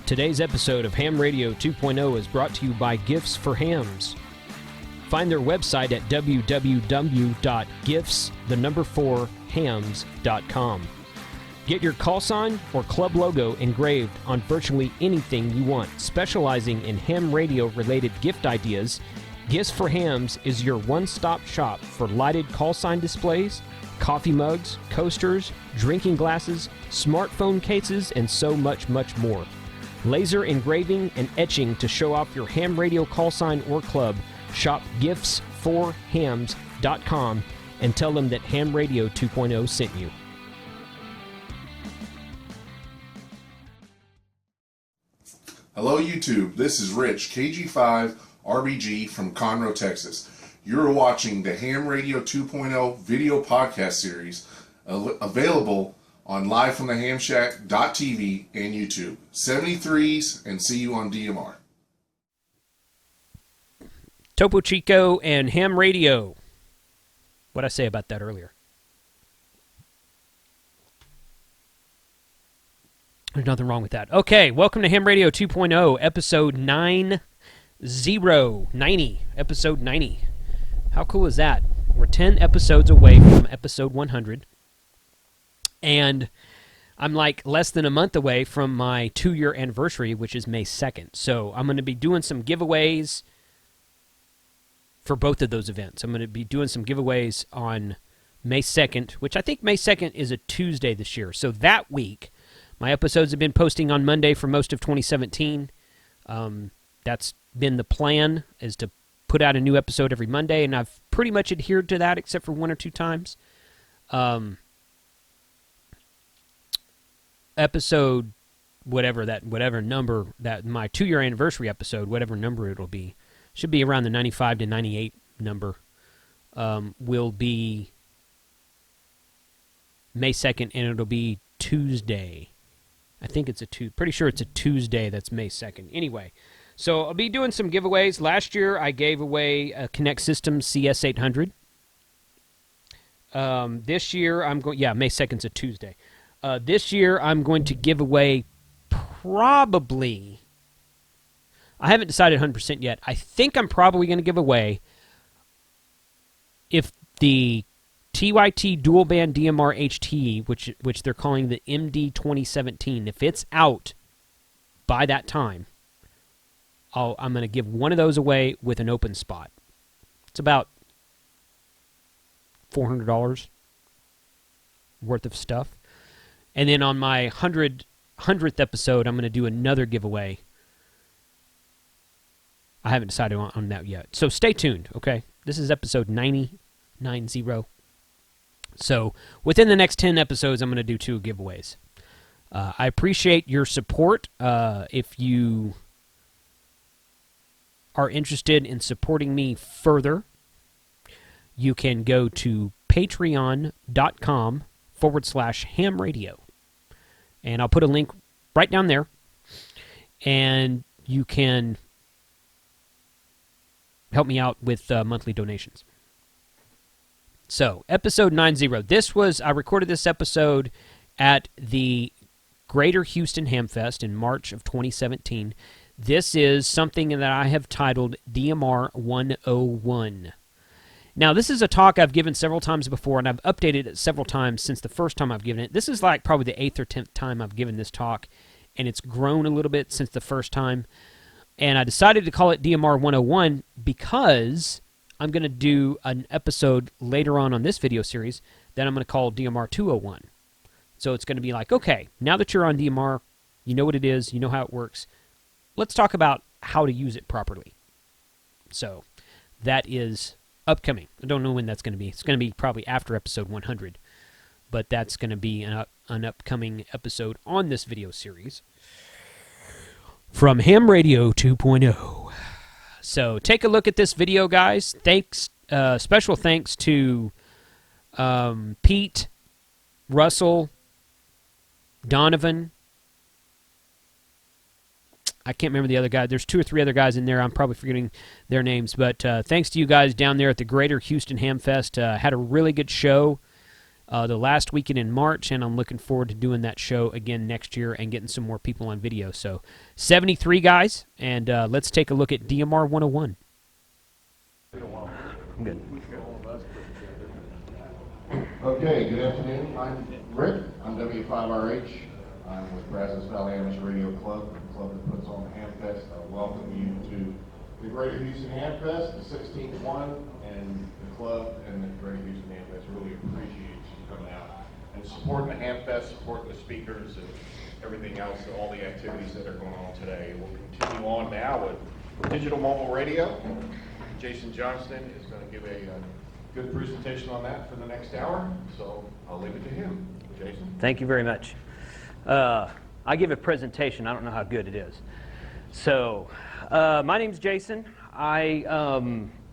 Today's episode of Ham Radio 2.0 is brought to you by Gifts for Hams. Find their website at www.gifts4hams.com. Get your call sign or club logo engraved on virtually anything you want. Specializing in ham radio-related gift ideas, Gifts for Hams is your one-stop shop for lighted call sign displays, coffee mugs, coasters, drinking glasses, smartphone cases, and so much, much more. Laser engraving and etching to show off your ham radio call sign or club. Shop gifts4hams.com and tell them that Ham Radio 2.0 sent you. Hello YouTube, this is Rich, KG5RBG from Conroe, Texas. You're watching the Ham Radio 2.0 video podcast series available on livefromthehamshack.tv and YouTube. 73s and see you on DMR. Topo Chico and Ham Radio. What'd I say about that earlier? There's nothing wrong with that. Okay, welcome to Ham Radio 2.0, episode 90. Episode 90. How cool is that? We're 10 episodes away from episode 100. And I'm like less than a month away from my 2-year anniversary, which is May 2nd. So I'm going to be doing some giveaways for both of those events. I'm going to be doing some giveaways on May 2nd, which I think May 2nd is a Tuesday this year. So that week, my episodes have been posting on Monday for most of 2017. That's been the plan, is to put out a new episode every Monday, and I've pretty much adhered to that except for one or two times. Episode whatever number, that my 2-year anniversary episode, whatever number it'll be, should be around the 95 to 98 number, will be May 2nd, and it'll be Tuesday. I think it's pretty sure it's a Tuesday that's May 2nd. Anyway, so I'll be doing some giveaways. Last year I gave away a Connect Systems CS800. This year I'm going, May 2nd's a Tuesday. This year I'm going to give away probably, I haven't decided 100% yet. I think I'm probably going to give away, if the TYT dual band DMR HT, which they're calling the MD 2017, if it's out by that time, I'm going to give one of those away with an open spot. It's about $400 worth of stuff. And then on my 100th episode, I'm going to do another giveaway. I haven't decided on that yet. So stay tuned, okay? This is episode 90. So within the next 10 episodes, I'm going to do 2 giveaways. I appreciate your support. If you are interested in supporting me further, you can go to patreon.com/ham radio. And I'll put a link right down there. And you can help me out with monthly donations. So, episode 90. I recorded this episode at the Greater Houston Hamfest in March of 2017. This is something that I have titled DMR 101. Now, this is a talk I've given several times before, and I've updated it several times since the first time I've given it. This is like probably the 8th or 10th time I've given this talk, and it's grown a little bit since the first time. And I decided to call it DMR 101 because I'm going to do an episode later on this video series that I'm going to call DMR 201. So it's going to be like, okay, now that you're on DMR, you know what it is, you know how it works. Let's talk about how to use it properly. So that is upcoming. I don't know when that's going to be. It's going to be probably after episode 100. But that's going to be an upcoming episode on this video series from Ham Radio 2.0. So take a look at this video, guys. Thanks, special thanks to Pete, Russell, Donovan. I can't remember the other guy. There's 2 or 3 other guys in there. I'm probably forgetting their names. But thanks to you guys down there at the Greater Houston Hamfest. Had a really good show. the last weekend in March, and I'm looking forward to doing that show again next year and getting some more people on video. So 73 guys, and let's take a look at DMR 101. I'm good. Okay, good afternoon. I'm Rick. I'm W5RH. I'm with Brazos Valley Amateur Radio Club, the club that puts on the Hamfest. I welcome you to the Greater Houston Hamfest, the 16th one, and the club and the Greater Houston Hamfest really appreciate you coming out and supporting the Hamfest, supporting the speakers and everything else, all the activities that are going on today. We'll continue on now with digital mobile radio. Jason Johnston is going to give a good presentation on that for the next hour, so I'll leave it to him. Jason? Thank you very much. I give a presentation. I don't know how good it is. So, my name's Jason. I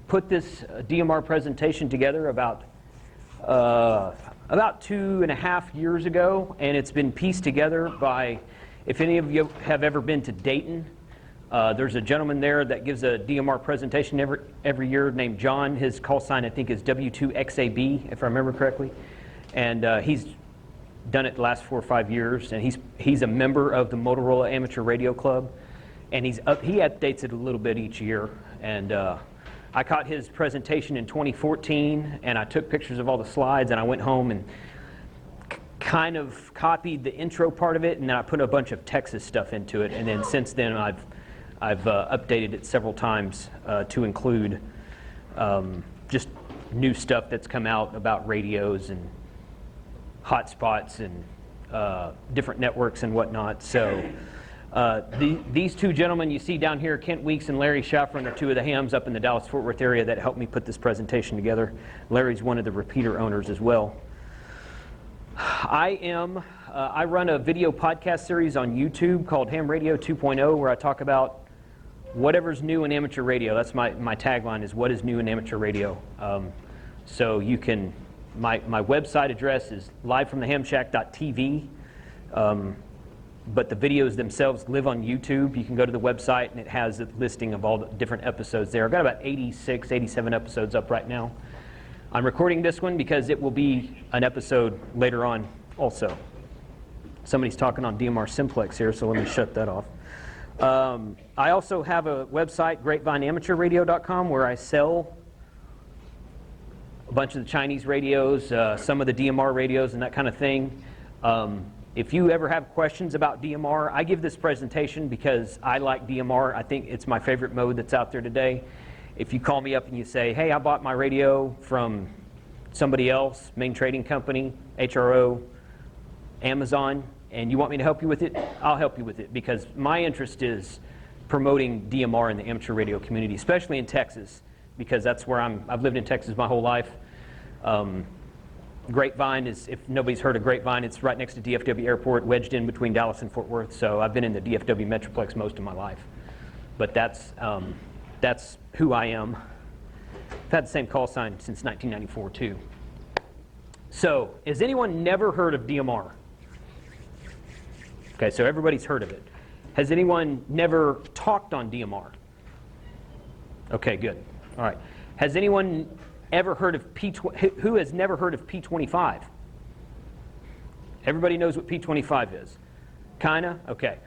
put this DMR presentation together about 2.5 years ago, and it's been pieced together by, if any of you have ever been to Dayton, there's a gentleman there that gives a DMR presentation every year named John. His call sign, I think, is W2XAB, if I remember correctly. And he's done it the last 4 or 5 years, and he's a member of the Motorola Amateur Radio Club, and he updates it a little bit each year. And I caught his presentation in 2014, and I took pictures of all the slides, and I went home and kind of copied the intro part of it, and then I put a bunch of Texas stuff into it, and then since then I've updated it several times to include just new stuff that's come out about radios and hotspots and different networks and whatnot. So these two gentlemen you see down here, Kent Weeks and Larry Schafran, are two of the hams up in the Dallas-Fort Worth area that helped me put this presentation together. Larry's one of the repeater owners as well. I run a video podcast series on YouTube called Ham Radio 2.0, where I talk about whatever's new in amateur radio. That's my tagline, is what is new in amateur radio. So you can, my website address is livefromthehamshack.tv, but the videos themselves live on YouTube. You can go to the website and it has a listing of all the different episodes there. I've got about 86, 87 episodes up right now. I'm recording this one because it will be an episode later on also. Somebody's talking on DMR Simplex here, so let me shut that off. I also have a website, grapevineamateurradio.com, where I sell a bunch of the Chinese radios, some of the DMR radios and that kind of thing. If you ever have questions about DMR, I give this presentation because I like DMR. I think it's my favorite mode that's out there today. If you call me up and you say, hey, I bought my radio from somebody else, main trading company, HRO, Amazon, and you want me to help you with it, I'll help you with it, because my interest is promoting DMR in the amateur radio community, especially in Texas, because that's where I've lived in Texas my whole life. Grapevine is, if nobody's heard of Grapevine, it's right next to DFW Airport, wedged in between Dallas and Fort Worth, so I've been in the DFW Metroplex most of my life. But that's who I am. I've had the same call sign since 1994 too. So, has anyone never heard of DMR? Okay, so everybody's heard of it. Has anyone never talked on DMR? Okay, good. All right. Has anyone ever heard of who has never heard of P25? Everybody knows what P25 is. Kinda? Okay.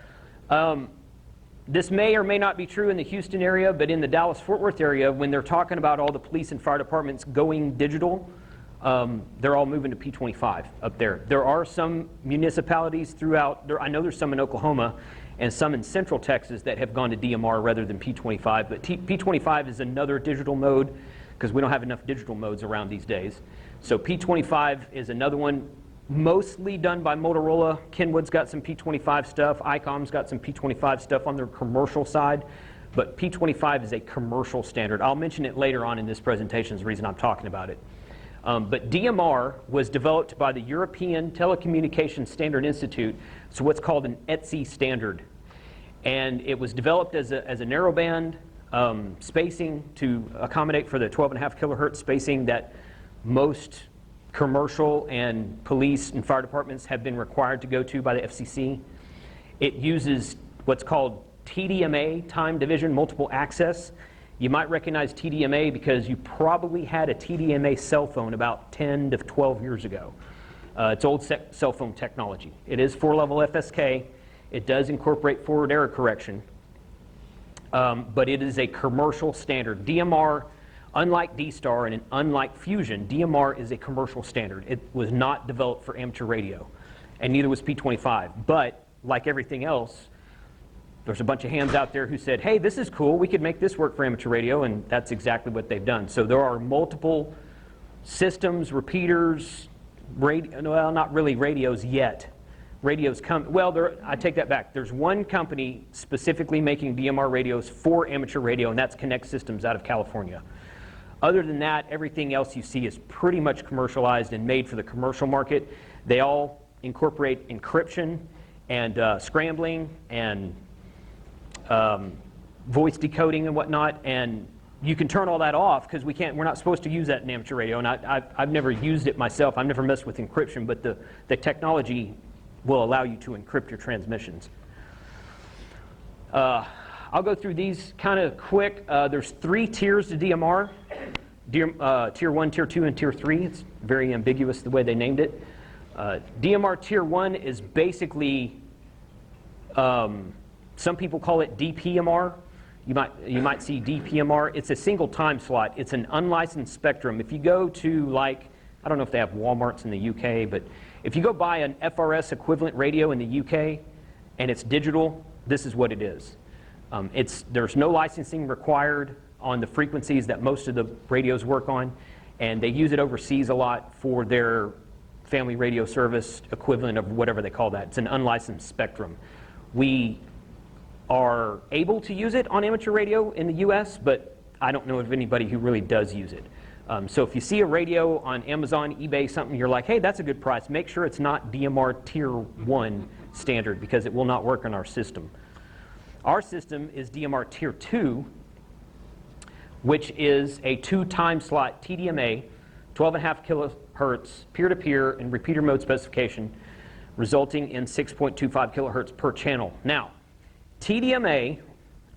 This may or may not be true in the Houston area, but in the Dallas-Fort Worth area, when they're talking about all the police and fire departments going digital, they're all moving to P25 up there. There are some municipalities throughout, I know there's some in Oklahoma and some in Central Texas that have gone to DMR rather than P25, but P25 is another digital mode because we don't have enough digital modes around these days. So P25 is another one, mostly done by Motorola. Kenwood's got some P25 stuff. ICOM's got some P25 stuff on their commercial side, but P25 is a commercial standard. I'll mention it later on in this presentation, is the reason I'm talking about it. But DMR was developed by the European Telecommunications Standard Institute, so what's called an ETSI standard. And it was developed as a narrowband spacing to accommodate for the 12.5 kilohertz spacing that most commercial and police and fire departments have been required to go to by the FCC. It uses what's called TDMA, time division multiple access. You might recognize TDMA because you probably had a TDMA cell phone about 10 to 12 years ago. It's old cell phone technology. It is 4-level FSK. It does incorporate forward error correction, but it is a commercial standard. DMR, unlike D-Star and unlike Fusion, DMR is a commercial standard. It was not developed for amateur radio, and neither was P25. But like everything else, there's a bunch of hams out there who said, hey, this is cool, we could make this work for amateur radio, and that's exactly what they've done. So there are multiple systems, repeaters, well, not really radios yet. Radios come, well, I take that back. There's one company specifically making DMR radios for amateur radio, and that's Connect Systems out of California. Other than that, everything else you see is pretty much commercialized and made for the commercial market. They all incorporate encryption and scrambling and voice decoding and whatnot, and you can turn all that off because we're not supposed to use that in amateur radio, and I've never used it myself. I've never messed with encryption, but the technology will allow you to encrypt your transmissions. I'll go through these kind of quick. There's 3 tiers to DMR. Tier 1, Tier 2, and Tier 3. It's very ambiguous the way they named it. DMR Tier 1 is basically, some people call it DPMR. You might see DPMR. It's a single time slot. It's an unlicensed spectrum. If you go to, like, I don't know if they have Walmarts in the UK, but if you go buy an FRS equivalent radio in the UK and it's digital, this is what it is. There's no licensing required on the frequencies that most of the radios work on, and they use it overseas a lot for their family radio service equivalent of whatever they call that. It's an unlicensed spectrum. We are able to use it on amateur radio in the US, but I don't know of anybody who really does use it. So if you see a radio on Amazon, eBay, something, you're like, hey, that's a good price. Make sure it's not DMR Tier 1 standard because it will not work on our system. Our system is DMR Tier 2, which is a 2-time slot TDMA, 12.5 kilohertz peer-to-peer and repeater mode specification, resulting in 6.25 kilohertz per channel. Now, TDMA,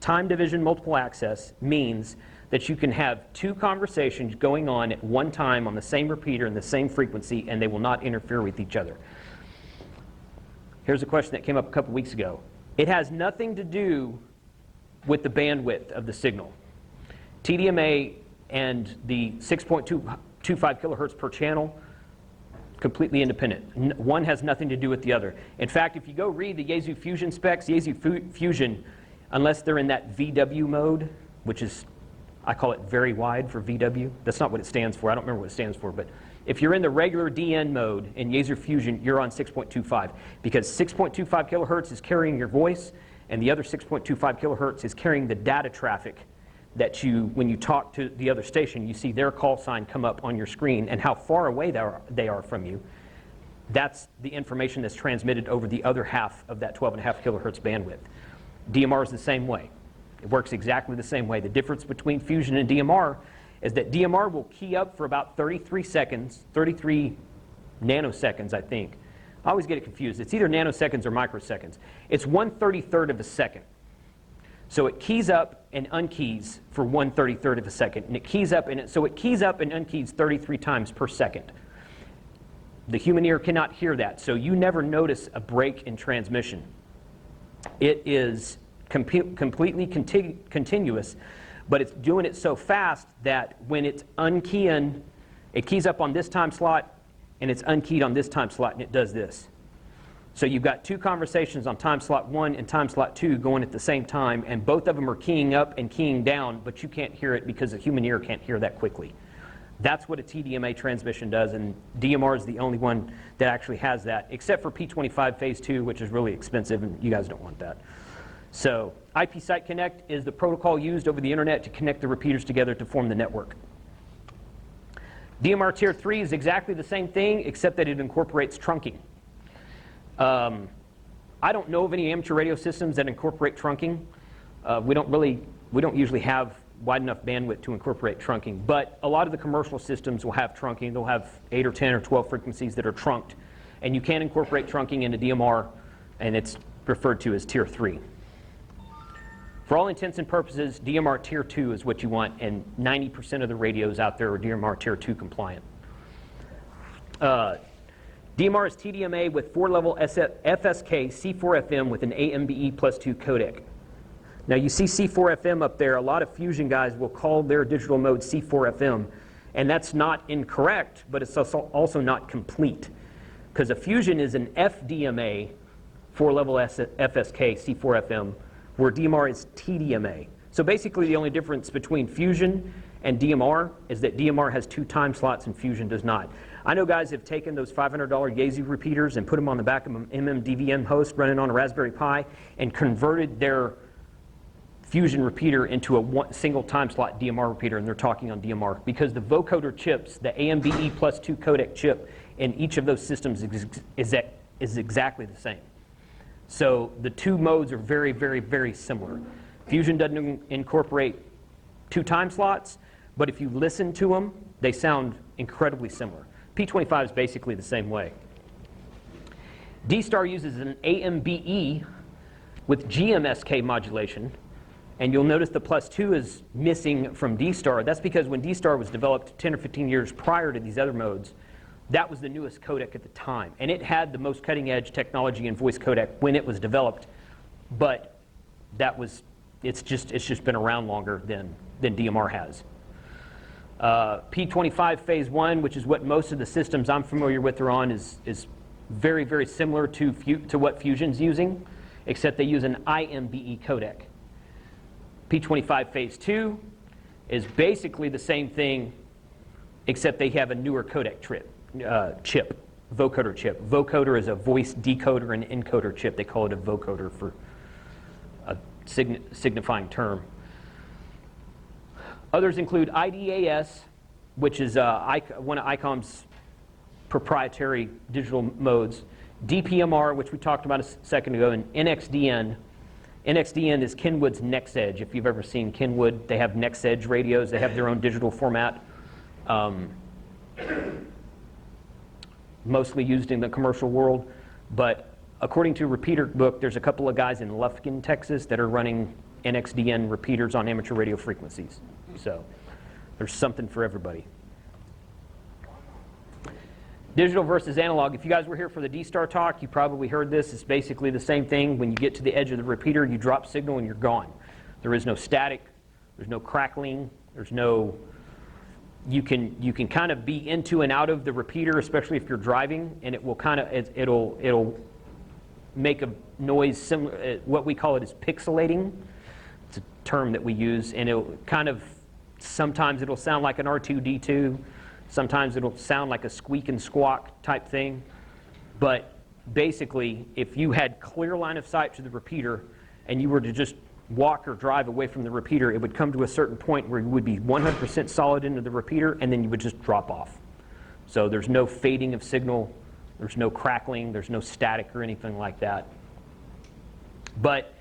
time division multiple access, means that you can have 2 conversations going on at one time on the same repeater and the same frequency, and they will not interfere with each other. Here's a question that came up a couple weeks ago. It has nothing to do with the bandwidth of the signal. TDMA and the 6.25 kilohertz per channel, completely independent. One has nothing to do with the other. In fact, if you go read the Yaesu Fusion specs, Yaesu Fusion, unless they're in that VW mode, which is, I call it very wide for VW. That's not what it stands for. I don't remember what it stands for, but if you're in the regular DN mode in Yaesu Fusion, you're on 6.25 because 6.25 kilohertz is carrying your voice, and the other 6.25 kilohertz is carrying the data traffic that when you talk to the other station, you see their call sign come up on your screen and how far away they are from you. That's the information that's transmitted over the other half of that 12.5 kilohertz bandwidth. DMR is the same way. It works exactly the same way. The difference between Fusion and DMR is that DMR will key up for about 33 seconds, 33 nanoseconds, I think. I always get it confused. It's either nanoseconds or microseconds. It's 1/33 of a second. So it keys up and unkeys for 1/33 of a second, and it keys up and unkeys 33 times per second. The human ear cannot hear that, so you never notice a break in transmission. It is completely continuous, but it's doing it so fast that when it's unkeying, it keys up on this time slot, and it's unkeyed on this time slot, and it does this. So you've got 2 conversations on time slot 1 and time slot 2 going at the same time, and both of them are keying up and keying down, but you can't hear it because the human ear can't hear that quickly. That's what a TDMA transmission does, and DMR is the only one that actually has that, except for P25 Phase 2, which is really expensive, and you guys don't want that. So IP Site Connect is the protocol used over the internet to connect the repeaters together to form the network. DMR Tier 3 is exactly the same thing, except that it incorporates trunking. I don't know of any amateur radio systems that incorporate trunking. We don't usually have wide enough bandwidth to incorporate trunking, but a lot of the commercial systems will have trunking. They'll have 8 or 10 or 12 frequencies that are trunked, and you can incorporate trunking into DMR, and it's referred to as Tier 3. For all intents and purposes, DMR Tier 2 is what you want, and 90% of the radios out there are DMR Tier 2 compliant. DMR is TDMA with 4-level FSK C4FM with an AMBE+2 codec. Now you see C4FM up there. A lot of Fusion guys will call their digital mode C4FM, and that's not incorrect, but it's also not complete, because a Fusion is an FDMA, 4-level FSK C4FM, where DMR is TDMA. So basically the only difference between Fusion and DMR is that DMR has 2 time slots and Fusion does not. I know guys have taken those $500 Yaesu repeaters and put them on the back of an MMDVM host running on a Raspberry Pi and converted their Fusion repeater into a single time slot DMR repeater, and they're talking on DMR because the vocoder chips, the AMBE+2 codec chip in each of those systems is exactly the same. So the 2 modes are very, very, very similar. Fusion doesn't incorporate 2 time slots, but if you listen to them, they sound incredibly similar. P25 is basically the same way. D-Star uses an AMBE with GMSK modulation, and you'll notice the +2 is missing from D-Star. That's because when D-Star was developed 10 or 15 years prior to these other modes, that was the newest codec at the time, and it had the most cutting-edge technology in voice codec when it was developed, but it's just been around longer than DMR has. P25 phase 1, which is what most of the systems I'm familiar with are on, is very, very similar to what Fusion's using, except they use an IMBE codec. P25 phase 2 is basically the same thing, except they have a newer codec chip, vocoder chip. Vocoder is a voice decoder and encoder chip. They call it a vocoder for a signifying term. Others include IDAS, which is one of ICOM's proprietary digital modes, DPMR, which we talked about a second ago, and NXDN. NXDN is Kenwood's NextEdge. If you've ever seen Kenwood, they have NextEdge radios. They have their own digital format, mostly used in the commercial world. But according to Repeater Book, there's a couple of guys in Lufkin, Texas that are running NXDN repeaters on amateur radio frequencies. So there's something for everybody. Digital versus analog. If you guys were here for the D-Star talk, you probably heard this. It's basically the same thing. When you get to the edge of the repeater, you drop signal and you're gone. There is no static. There's no crackling. There's no... You can kind of be into and out of the repeater, especially if you're driving, and it will kind of it'll make a noise similar. What we call it is pixelating. It's a term that we use, and it'll kind of sometimes it'll sound like an R2D2. Sometimes it'll sound like a squeak and squawk type thing. But basically, if you had clear line of sight to the repeater and you were to just walk or drive away from the repeater, it would come to a certain point where you would be 100% solid into the repeater, and then you would just drop off. So there's no fading of signal, there's no crackling, there's no static or anything like that. But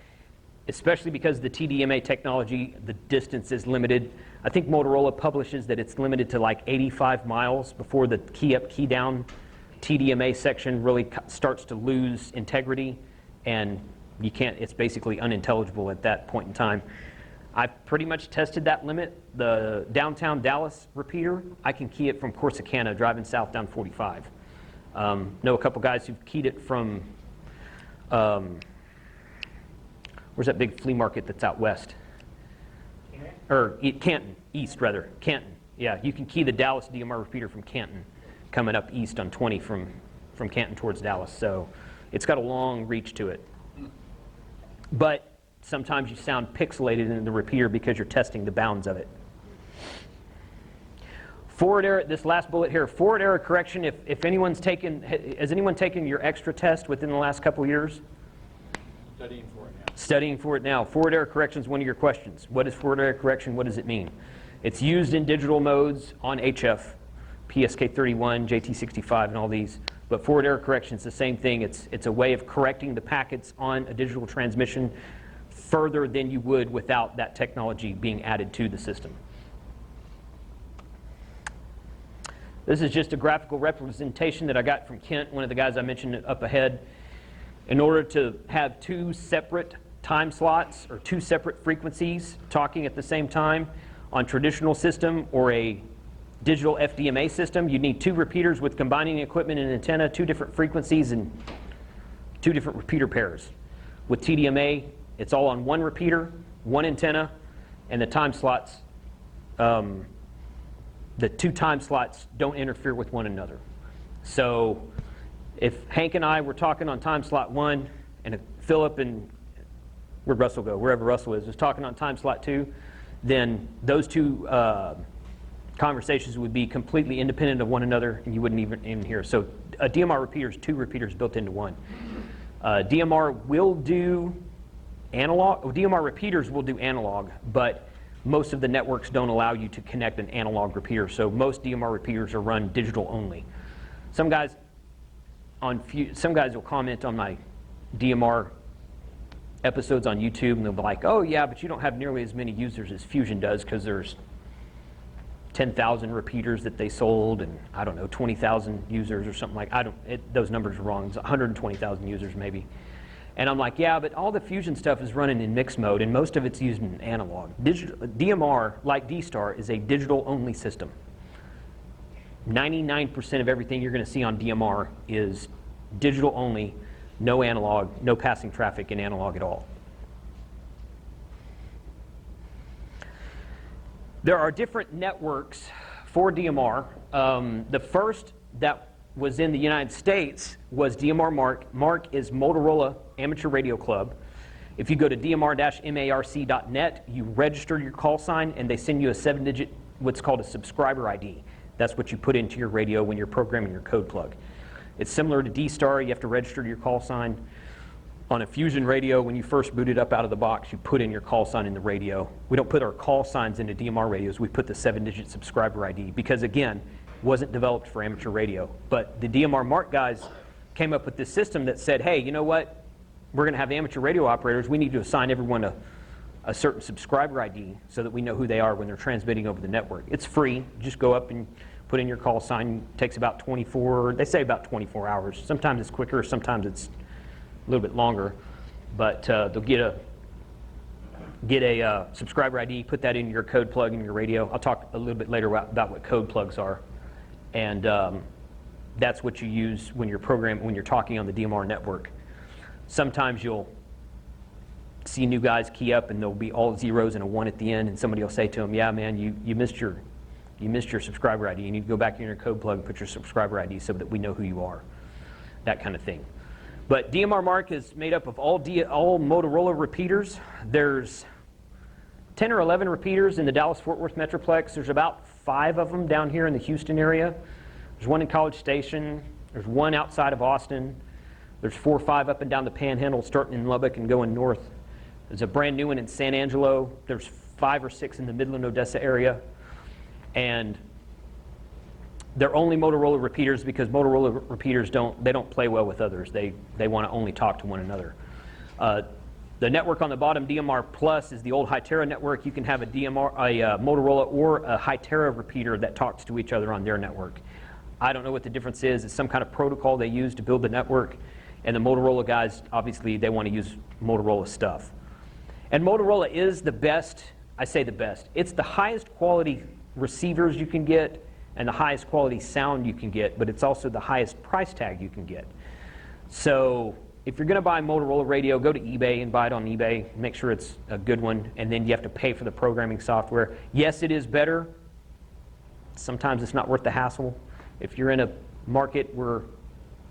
especially because the TDMA technology, the distance is limited. I think Motorola publishes that it's limited to like 85 miles before the key up, key down TDMA section really starts to lose integrity, and you can't, it's basically unintelligible at that point in time. I've pretty much tested that limit. The downtown Dallas repeater, I can key it from Corsicana driving south down 45. Know a couple guys who've keyed it from, where's that big flea market that's out west? Or Canton, east rather, Canton. Yeah, you can key the Dallas DMR repeater from Canton, coming up east on 20 from Canton towards Dallas. So it's got a long reach to it. But sometimes you sound pixelated in the repeater because you're testing the bounds of it. Forward error, this last bullet here, forward error correction, if anyone's taken, has anyone taken your extra test within the last couple years? Studying for it now. Studying for it now. Forward error correction is one of your questions. What is forward error correction? What does it mean? It's used in digital modes on HF, PSK31, JT65, and all these. But forward error correction is the same thing. It's a way of correcting the packets on a digital transmission further than you would without that technology being added to the system. This is just a graphical representation that I got from Kent, one of the guys I mentioned up ahead. In order to have 2 separate time slots or 2 separate frequencies talking at the same time on traditional system or a digital FDMA system, you need 2 repeaters with combining equipment and antenna, 2 different frequencies, and 2 different repeater pairs. With TDMA, it's all on 1 repeater, 1 antenna, and the time slots, the 2 time slots don't interfere with one another. So if Hank and I were talking on time slot 1, and Philip and where'd Russell go? Wherever Russell is, was talking on time slot 2, then those 2 conversations would be completely independent of one another, and you wouldn't even hear. So a DMR repeater is 2 repeaters built into 1. DMR will do analog. DMR repeaters will do analog, but most of the networks don't allow you to connect an analog repeater. So most DMR repeaters are run digital only. Some guys will comment on my DMR episodes on YouTube, and they'll be like, "Oh yeah, but you don't have nearly as many users as Fusion does because there's 10,000 repeaters that they sold, and I don't know, 20,000 users or something like." Those numbers are wrong. It's 120,000 users maybe. And I'm like, yeah, but all the Fusion stuff is running in mixed mode, and most of it's used in analog. DMR, like D-Star, is a digital-only system. 99% of everything you're going to see on DMR is digital only, no analog, no passing traffic in analog at all. There are different networks for DMR. The first that was in the United States was dmr-marc. MARC is Motorola Amateur Radio Club. If you go to dmr-marc.net, you register your call sign, and they send you a 7-digit, what's called a subscriber ID. That's what you put into your radio when you're programming your code plug. It's similar to D-Star. You have to register your call sign. On a Fusion radio, when you first boot it up out of the box, you put in your call sign in the radio. We don't put our call signs into DMR radios. We put the 7-digit subscriber ID because, again, it wasn't developed for amateur radio. But the dmr-marc guys came up with this system that said, hey, you know what? We're going to have amateur radio operators. We need to assign everyone a certain subscriber ID so that we know who they are when they're transmitting over the network. It's free. Just go up and put in your call sign. It takes about 24, they say about 24 hours. Sometimes it's quicker, sometimes it's a little bit longer. But they'll get a subscriber ID, put that in your code plug in your radio. I'll talk a little bit later about what code plugs are. And that's what you use when you're when you're talking on the DMR network. Sometimes you'll see new guys key up and there'll be all zeros and a 1 at the end, and somebody will say to them, yeah man, you missed your subscriber ID. You need to go back in your code plug and put your subscriber ID so that we know who you are. That kind of thing. But dmr-marc is made up of all Motorola repeaters. There's 10 or 11 repeaters in the Dallas-Fort Worth Metroplex. There's about 5 of them down here in the Houston area. There's 1 in College Station. There's 1 outside of Austin. There's 4 or 5 up and down the Panhandle, starting in Lubbock and going north. There's a brand new one in San Angelo. There's 5 or 6 in the Midland, Odessa area. And they're only Motorola repeaters because Motorola repeaters don't play well with others. They want to only talk to one another. The network on the bottom, DMR Plus, is the old Hytera network. You can have a Motorola or a Hytera repeater that talks to each other on their network. I don't know what the difference is. It's some kind of protocol they use to build the network. And the Motorola guys, obviously, they want to use Motorola stuff. And Motorola is the best, I say the best. It's the highest quality receivers you can get and the highest quality sound you can get, but it's also the highest price tag you can get. So if you're going to buy a Motorola radio, go to eBay and buy it on eBay. Make sure it's a good one, and then you have to pay for the programming software. Yes, it is better. Sometimes it's not worth the hassle. If you're in a market where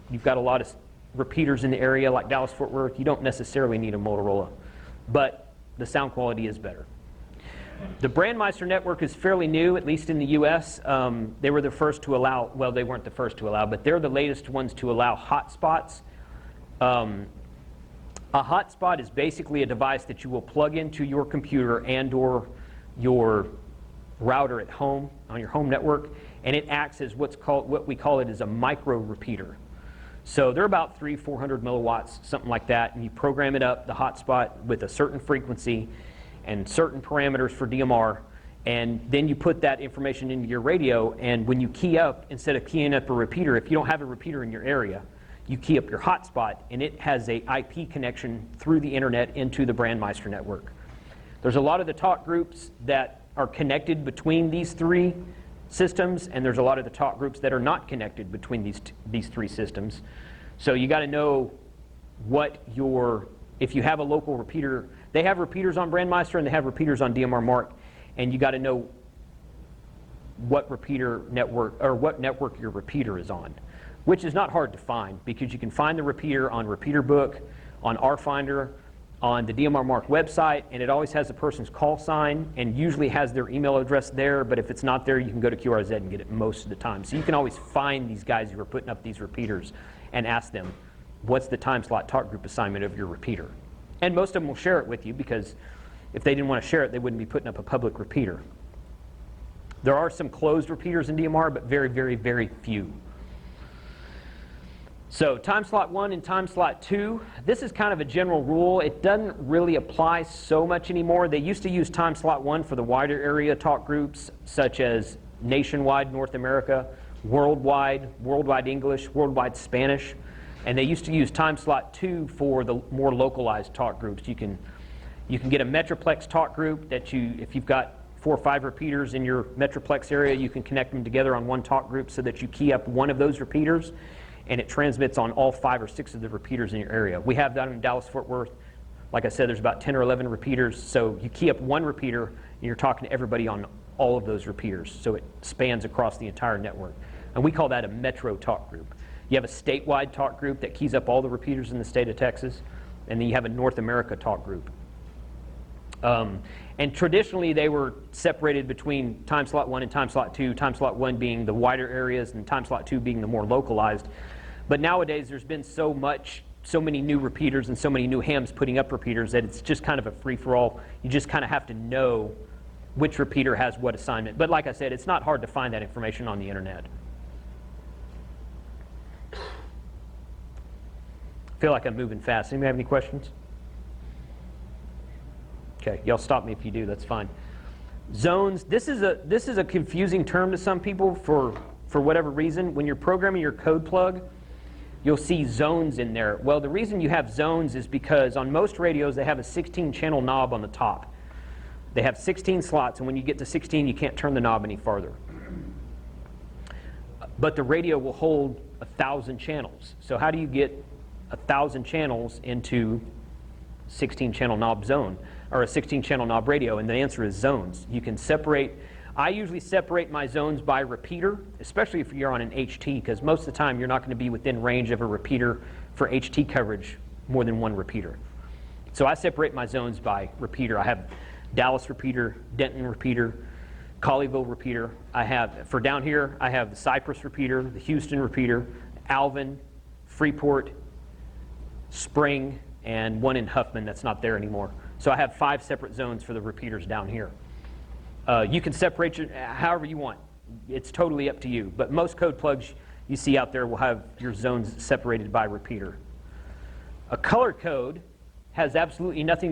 you've got a lot of repeaters in the area, like Dallas-Fort Worth, you don't necessarily need a Motorola, but the sound quality is better. The Brandmeister network is fairly new, at least in the US. They were the first to allow, well, they weren't the first to allow, but they're the latest ones to allow hotspots. A hotspot is basically a device that you will plug into your computer and or your router at home, on your home network, and it acts as what we call it is a micro repeater. So they're about 300-400 milliwatts, something like that, and you program it up, the hotspot, with a certain frequency and certain parameters for DMR, and then you put that information into your radio, and when you key up, instead of keying up a repeater, if you don't have a repeater in your area, you key up your hotspot, and it has a IP connection through the internet into the Brandmeister network. There's a lot of the talk groups that are connected between these 3 systems, and there's a lot of the talk groups that are not connected between these three systems. So you got to know what if you have a local repeater, they have repeaters on Brandmeister and they have repeaters on dmr-marc, and you got to know what repeater network, or what network your repeater is on, which is not hard to find because you can find the repeater on Repeater Book, on RFinder, on the dmr-marc website, and it always has the person's call sign and usually has their email address there, but if it's not there, you can go to QRZ and get it most of the time. So you can always find these guys who are putting up these repeaters and ask them, what's the time slot talk group assignment of your repeater? And most of them will share it with you because if they didn't want to share it, they wouldn't be putting up a public repeater. There are some closed repeaters in DMR, but very, very, very few. So time slot 1 and time slot 2, this is kind of a general rule. It doesn't really apply so much anymore. They used to use time slot 1 for the wider area talk groups, such as nationwide North America, worldwide, worldwide English, worldwide Spanish. And they used to use time slot 2 for the more localized talk groups. You can get a Metroplex talk group that if you've got 4 or 5 repeaters in your Metroplex area, you can connect them together on one talk group so that you key up one of those repeaters and it transmits on all 5 or 6 of the repeaters in your area. We have that in Dallas-Fort Worth. Like I said, there's about 10 or 11 repeaters, so you key up one repeater and you're talking to everybody on all of those repeaters, so it spans across the entire network. And we call that a metro talk group. You have a statewide talk group that keys up all the repeaters in the state of Texas, and then you have a North America talk group. And traditionally, they were separated between time slot 1 and time slot 2, time slot 1 being the wider areas and time slot 2 being the more localized. But nowadays, there's been so many new repeaters and so many new hams putting up repeaters that it's just kind of a free-for-all. You just kind of have to know which repeater has what assignment. But like I said, it's not hard to find that information on the internet. I feel like I'm moving fast. Anybody have any questions? Okay, y'all stop me if you do, that's fine. Zones, this is a confusing term to some people for whatever reason. When you're programming your code plug, you'll see zones in there. Well, the reason you have zones is because on most radios they have a 16-channel knob on the top. They have 16 slots, and when you get to 16, you can't turn the knob any farther. But the radio will hold 1,000 channels. So how do you get 1,000 channels into 16-channel knob zone, or a 16-channel knob radio? And the answer is zones. You can separate. I usually separate my zones by repeater, especially if you're on an HT, because most of the time you're not going to be within range of a repeater for HT coverage, more than one repeater. So I separate my zones by repeater. I have Dallas repeater, Denton repeater, Colleyville repeater. I have, for down here, I have the Cypress repeater, the Houston repeater, Alvin, Freeport, Spring, and one in Huffman that's not there anymore. So I have 5 separate zones for the repeaters down here. You can separate it however you want. It's totally up to you. But most code plugs you see out there will have your zones separated by repeater. A color code has absolutely nothing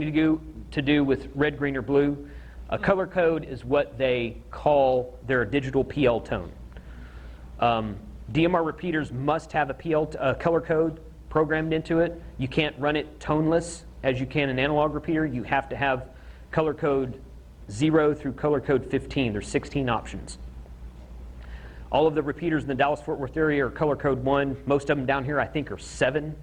to do with red, green, or blue. A color code is what they call their digital PL tone. DMR repeaters must have a color code programmed into it. You can't run it toneless as you can an analog repeater. You have to have color code 0 through color code 15. There's 16 options. All of the repeaters in the Dallas-Fort Worth area are color code 1. Most of them down here, I think, are 7.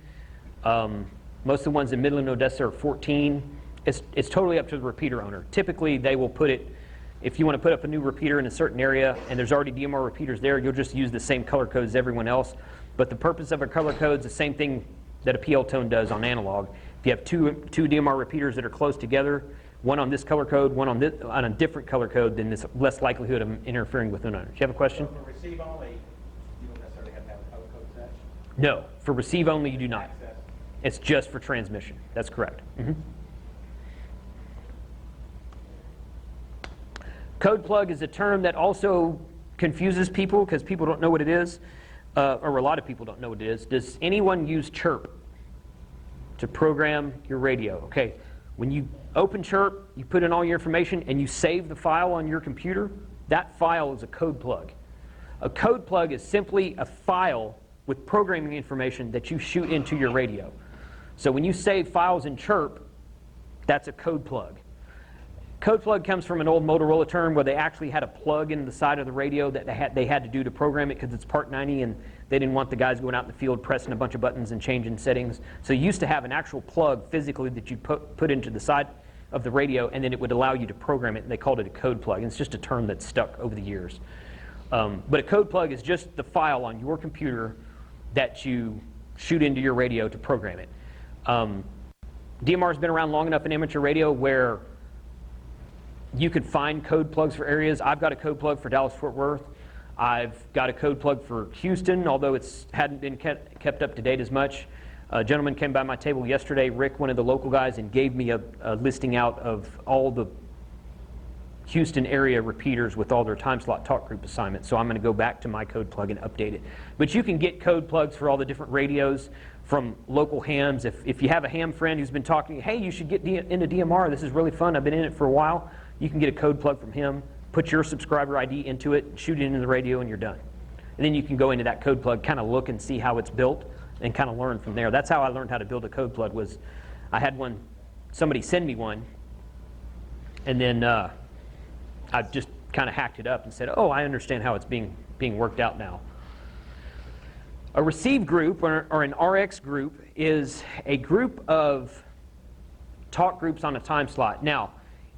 Most of the ones in Midland, Odessa are 14. It's totally up to the repeater owner. Typically, they will put it, if you want to put up a new repeater in a certain area and there's already DMR repeaters there, you'll just use the same color code as everyone else. But the purpose of a color code is the same thing that a PL tone does on analog. If you have two DMR repeaters that are close together, one on this color code, one on a different color code, then there's less likelihood of interfering with one another. Do you have a question? So for receive only, you don't necessarily have to have a color code set? No. For receive only, you do not. Access. It's just for transmission. That's correct. Code plug is a term that also confuses people because people don't know what it is, or a lot of people don't know what it is. Does anyone use Chirp to program your radio? Okay, when you open Chirp, you put in all your information and you save the file on your computer, that file is a code plug. A code plug is simply a file with programming information that you shoot into your radio. So when you save files in Chirp, that's a code plug. Code plug comes from an old Motorola term where they actually had a plug in the side of the radio that they had to do to program it because it's Part 90 and they didn't want the guys going out in the field pressing a bunch of buttons and changing settings. So you used to have an actual plug physically that you put into the side of the radio, and then it would allow you to program it, and they called it a code plug. And it's just a term that's stuck over the years. But a code plug is just the file on your computer that you shoot into your radio to program it. DMR has been around long enough in amateur radio where you could find code plugs for areas. I've got a code plug for Dallas-Fort Worth. I've got a code plug for Houston, although it hadn't been kept up to date as much. A gentleman came by my table yesterday, Rick, one of the local guys, and gave me a listing out of all the Houston area repeaters with all their time slot talk group assignments. So I'm going to go back to my code plug and update it. But you can get code plugs for all the different radios from local hams. If you have a ham friend who's been talking, hey, you should get into DMR. This is really fun. I've been in it for a while. You can get a code plug from him, put your subscriber ID into it, shoot it into the radio, and you're done. And then you can go into that code plug, kind of look and see how it's built, and kind of learn from there. That's how I learned how to build a code plug. Was I had somebody send me one, and then I just kind of hacked it up and said, oh, I understand how it's being worked out now. A receive group or an RX group is a group of talk groups on a time slot. Now,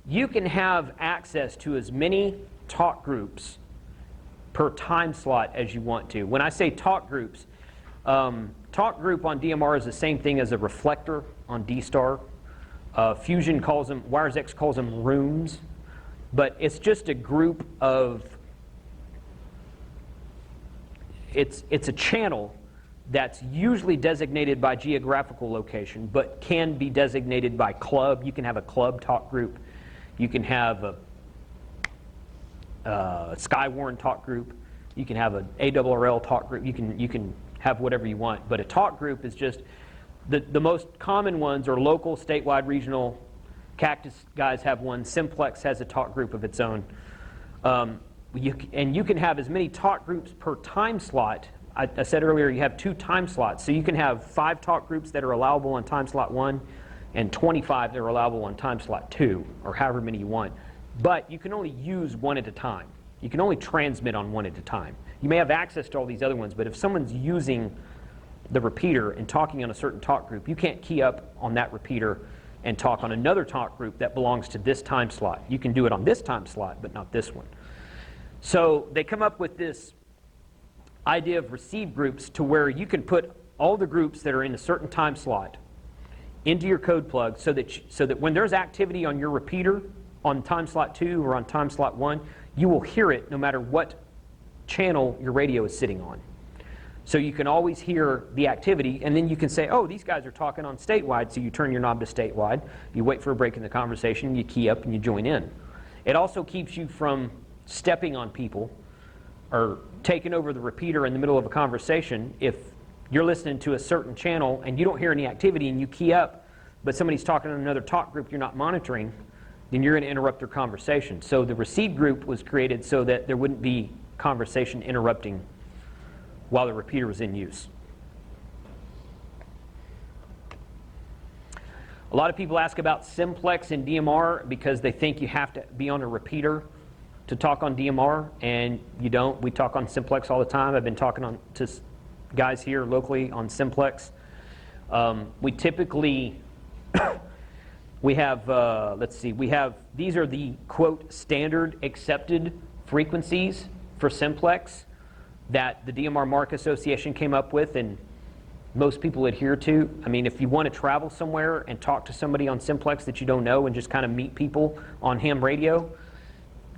you can have access to as many talk groups per time slot as you want to. When I say talk groups, talk group on DMR is the same thing as a reflector on D-Star. Fusion calls them, WiresX calls them rooms, but it's just a group of, it's a channel that's usually designated by geographical location, but can be designated by club. You can have a club talk group. You can have a Skywarn talk group. You can have an ARRL talk group. You can have whatever you want. But a talk group is just, the most common ones are local, statewide, regional. Cactus guys have one. Simplex has a talk group of its own. You can have as many talk groups per time slot. I said earlier you have 2 time slots. So you can have 5 talk groups that are allowable on time slot 1 and 25 that are allowable on time slot 2, or however many you want. But you can only use one at a time. You can only transmit on one at a time. You may have access to all these other ones, but if someone's using the repeater and talking on a certain talk group, you can't key up on that repeater and talk on another talk group that belongs to this time slot. You can do it on this time slot, but not this one. So they come up with this idea of receive groups to where you can put all the groups that are in a certain time slot into your code plug so that when there's activity on your repeater on time slot 2 or on time slot 1, you will hear it no matter what channel your radio is sitting on. So you can always hear the activity, and then you can say, oh, these guys are talking on statewide, so you turn your knob to statewide, you wait for a break in the conversation, you key up and you join in. It also keeps you from stepping on people or taking over the repeater in the middle of a conversation. If you're listening to a certain channel and you don't hear any activity and you key up, but somebody's talking on another talk group you're not monitoring, then you're going to interrupt their conversation. So the receive group was created so that there wouldn't be conversation interrupting while the repeater was in use. A lot of people ask about Simplex and DMR because they think you have to be on a repeater to talk on DMR, and you don't. We talk on Simplex all the time. I've been talking to guys here locally on Simplex. We typically, we have, these are the, quote, standard accepted frequencies for Simplex that the dmr-marc Association came up with and most people adhere to. I mean, if you want to travel somewhere and talk to somebody on Simplex that you don't know and just kind of meet people on ham radio,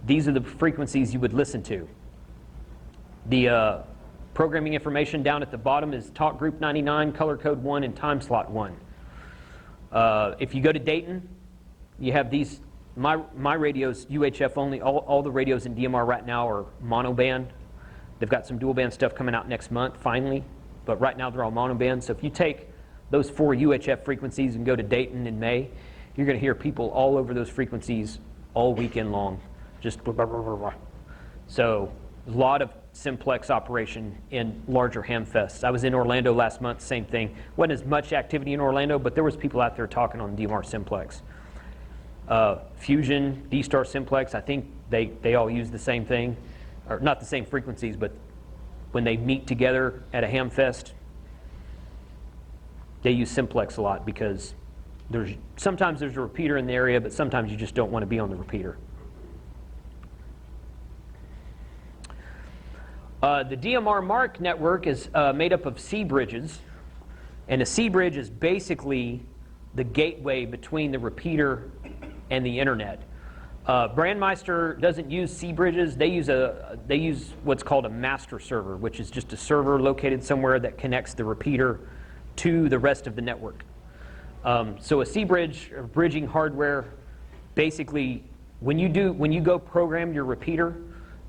these are the frequencies you would listen to. The programming information down at the bottom is talk group 99, color code 1, and time slot 1. If you go to Dayton, you have these, my radio's UHF only. All the radios in DMR right now are monoband. They've got some dual band stuff coming out next month, finally, but right now they're all monoband. So if you take those 4 UHF frequencies and go to Dayton in May, you're going to hear people all over those frequencies all weekend long. Just blah, blah, blah, blah, blah. So a lot of Simplex operation in larger Hamfests. I was in Orlando last month, same thing. Wasn't as much activity in Orlando, but there was people out there talking on DMR Simplex. Fusion, D-Star, Simplex, I think they all use the same thing, or not the same frequencies, but when they meet together at a Hamfest, they use Simplex a lot because sometimes there's a repeater in the area, but sometimes you just don't want to be on the repeater. The dmr-marc network is made up of C bridges, and a C bridge is basically the gateway between the repeater and the internet. Brandmeister doesn't use C bridges. They use what's called a master server, which is just a server located somewhere that connects the repeater to the rest of the network. So a C bridge, or bridging hardware, basically when you go program your repeater,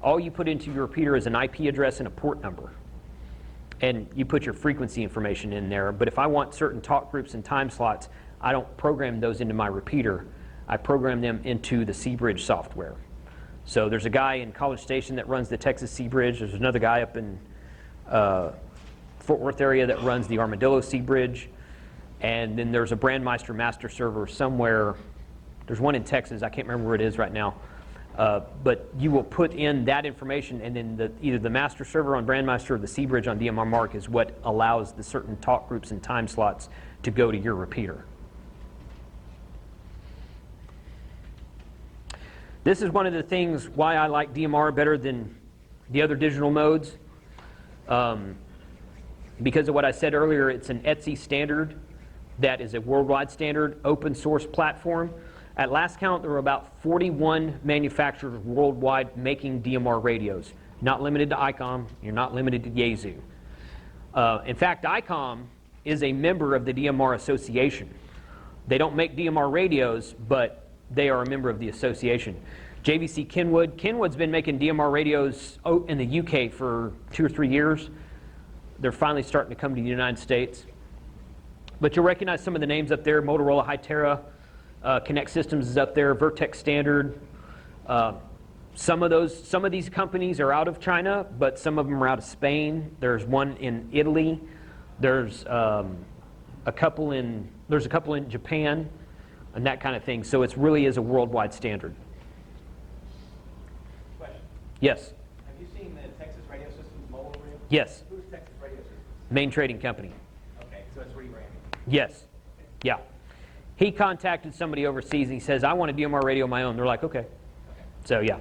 all you put into your repeater is an IP address and a port number. And you put your frequency information in there. But if I want certain talk groups and time slots, I don't program those into my repeater. I program them into the C bridge software. So there's a guy in College Station that runs the Texas C bridge. There's another guy up in Fort Worth area that runs the Armadillo C bridge. And then there's a Brandmeister master server somewhere. There's one in Texas. I can't remember where it is right now. But you will put in that information, and then either the master server on Brandmeister or the C bridge on dmr-marc is what allows the certain talk groups and time slots to go to your repeater. This is one of the things why I like DMR better than the other digital modes. Because of what I said earlier, it's an ETSI standard that is a worldwide standard open source platform. At last count, there were about 41 manufacturers worldwide making DMR radios. Not limited to ICOM, you're not limited to Yaesu. In fact, ICOM is a member of the DMR Association. They don't make DMR radios, but they are a member of the association. JVC Kenwood. Kenwood's been making DMR radios in the UK for 2 or 3 years. They're finally starting to come to the United States. But you'll recognize some of the names up there. Motorola, Hytera, Connect Systems is up there, Vertex Standard. Some of these companies are out of China, but some of them are out of Spain. There's one in Italy. There's a couple in Japan, and that kind of thing. So it really is a worldwide standard. Question. Yes. Have you seen the Texas Radio Systems mobile rig? Yes. Who's Texas Radio Systems? Main trading company. Okay, so it's rebranding. Yes. Yeah. He contacted somebody overseas and he says, I want a DMR radio of my own. They're like, okay. So yeah.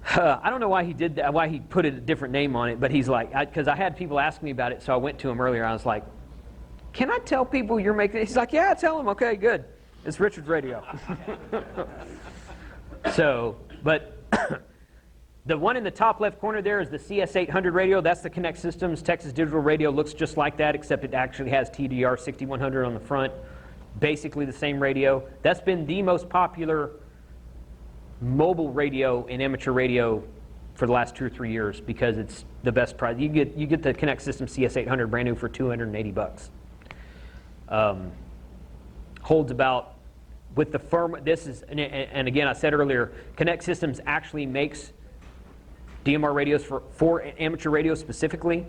I don't know why he did that, why he put a different name on it, but he's like, because I had people ask me about it, so I went to him earlier. I was like, can I tell people you're making it? He's like, yeah, tell them. Okay, good. It's Richard's radio. So, but the one in the top left corner there is the CS800 radio. That's the Connect Systems Texas Digital Radio. Looks just like that, except it actually has TDR6100 on the front. Basically the same radio. That's been the most popular mobile radio and amateur radio for the last 2 or 3 years because it's the best price. You get the Connect Systems CS800 brand new for $280. Holds about, with the firm, this is, and again I said earlier, Connect Systems actually makes DMR radios for amateur radio specifically.